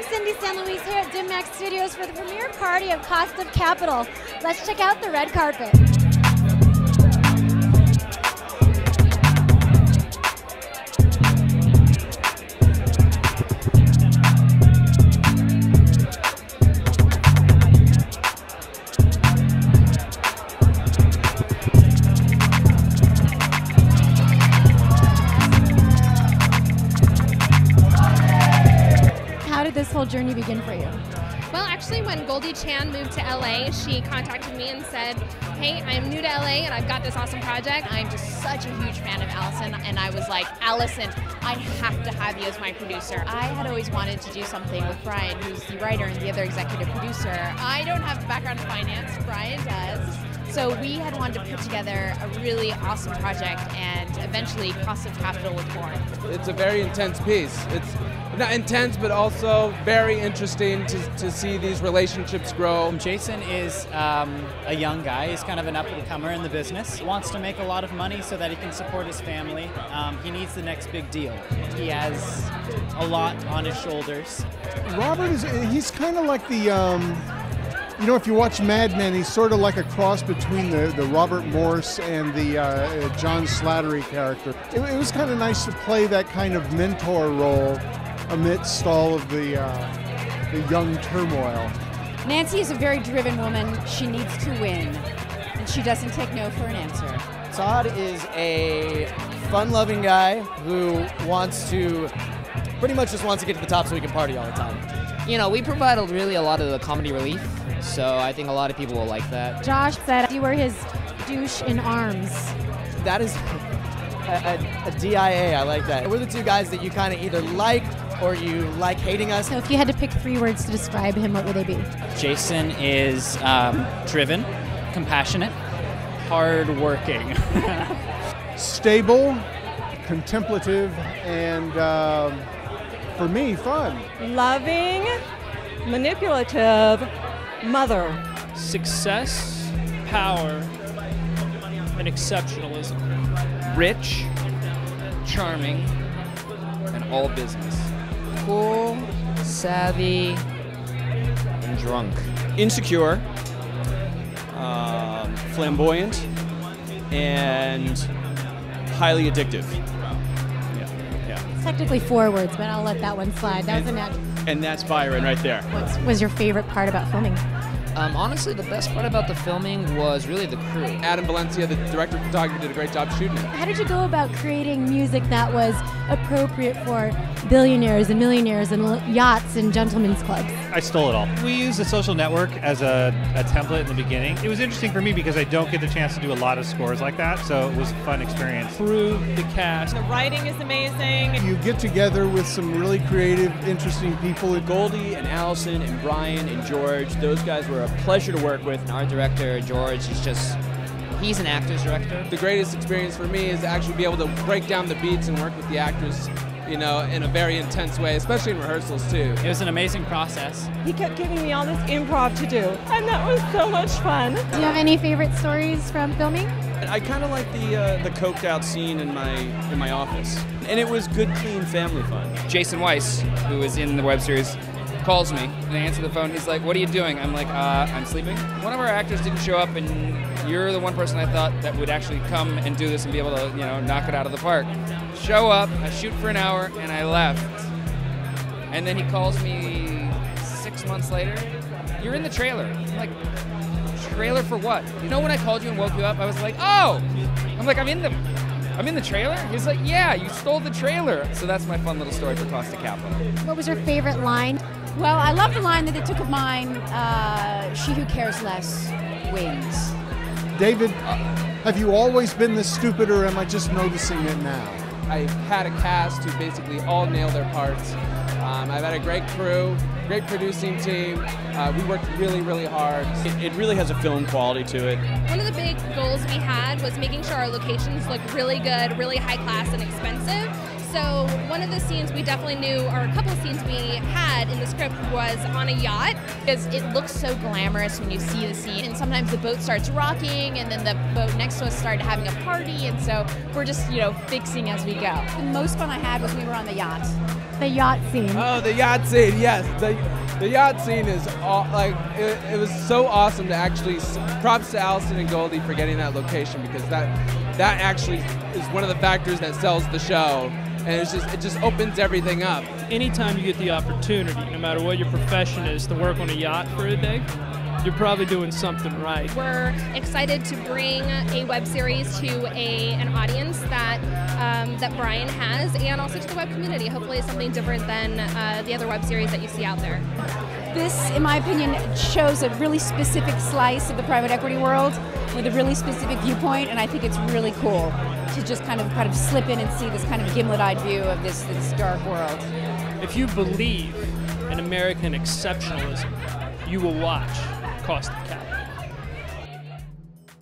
I'm Cindy San Luis here at DimMax Studios for the premiere party of Cost of Capital. Let's check out the red carpet. How did this whole journey begin for you? Well, actually, when Goldie Chan moved to LA, she contacted me and said, hey, I'm new to LA and I've got this awesome project. I'm just such a huge fan of Allison, and I was like, Allison, I have to have you as my producer. I had always wanted to do something with Brian, who's the writer and the other executive producer. I don't have the background in finance, Brian does. So we had wanted to put together a really awesome project, and eventually Cost of Capital was born. It's a very intense piece. It's not intense, but also very interesting to see these relationships grow. Jason is a young guy. He's kind of an up-and-comer in the business. He wants to make a lot of money so that he can support his family. He needs the next big deal. He has a lot on his shoulders. Robert he's kind of like the, you know, if you watch Mad Men, he's sort of like a cross between the Robert Morse and the John Slattery character. It was kind of nice to play that kind of mentor role amidst all of the young turmoil. Nancy is a very driven woman. She needs to win, and she doesn't take no for an answer. Todd is a fun-loving guy who pretty much just wants to get to the top so he can party all the time. You know, we provide really a lot of the comedy relief, so I think a lot of people will like that. Josh said you were his douche in arms. That is a DIA, I like that. We're the two guys that you kind of either like or you like hating us. So if you had to pick 3 words to describe him, what would they be? Jason is driven, compassionate, hard-working. Stable, contemplative, and for me, fun. Loving, manipulative, mother. Success, power, and exceptionalism. Rich, charming, and all business. Cool, savvy, and drunk. Insecure, flamboyant, and highly addictive. It's technically 4 words, but I'll let that one slide. That was a natural. And that's Byron right there. What was your favorite part about filming? Honestly, the best part about the filming was really the crew. Adam Valencia, the director of photography, did a great job shooting it. How did you go about creating music that was appropriate for billionaires and millionaires and yachts and gentlemen's clubs? I stole it all. We used a social network as a template in the beginning. It was interesting for me because I don't get the chance to do a lot of scores like that, so it was a fun experience. Crew, the cast. The writing is amazing. You get together with some really creative, interesting people. Goldie and Allison and Brian and George, those guys were a pleasure to work with. And our director, George, he's an actor's director. The greatest experience for me is to actually be able to break down the beats and work with the actors, you know, in a very intense way, especially in rehearsals too. It was an amazing process. He kept giving me all this improv to do, and that was so much fun. Do you have any favorite stories from filming? I kind of like the coked out scene in my office, and it was good, clean family fun. Jason Weiss, who is in the web series, calls me and I answer the phone. He's like, what are you doing? I'm like, I'm sleeping. One of our actors didn't show up, and you're the one person I thought that would actually come and do this and be able to, you know, knock it out of the park. Show up, I shoot for an hour, and I left. And then he calls me 6 months later. You're in the trailer. I'm like, trailer for what? You know, when I called you and woke you up, I was like, oh! I'm like, I'm in the trailer? He's like, yeah, you stole the trailer. So that's my fun little story for Cost of Capital. What was your favorite line? Well, I love the line that they took of mine, she who cares less wins. David, have you always been this stupid, or am I just noticing it now? I had a cast who basically all nailed their parts. I've had a great crew, great producing team. We worked really, really hard. It really has a film quality to it. One of the big goals we had was making sure our locations looked really good, really high class and expensive. So one of the scenes we definitely knew, or a couple of scenes we had in the script, was on a yacht. Because it looks so glamorous when you see the scene, and sometimes the boat starts rocking, and then the boat next to us started having a party, and so we're just, you know, fixing as we go. The most fun I had was we were on the yacht. the yacht scene. Oh, the yacht scene, yes. The yacht scene is it was so awesome to actually, props to Allison and Goldie for getting that location, because that actually is one of the factors that sells the show, and it just opens everything up. Anytime you get the opportunity, no matter what your profession is, to work on a yacht for a day, you're probably doing something right. We're excited to bring a web series to an audience that Brian has, and also to the web community. Hopefully it's something different than the other web series that you see out there. This, in my opinion, shows a really specific slice of the private equity world with a really specific viewpoint, and I think it's really cool to just kind of slip in and see this kind of gimlet-eyed view of this dark world. If you believe in American exceptionalism, you will watch Cost of Capital.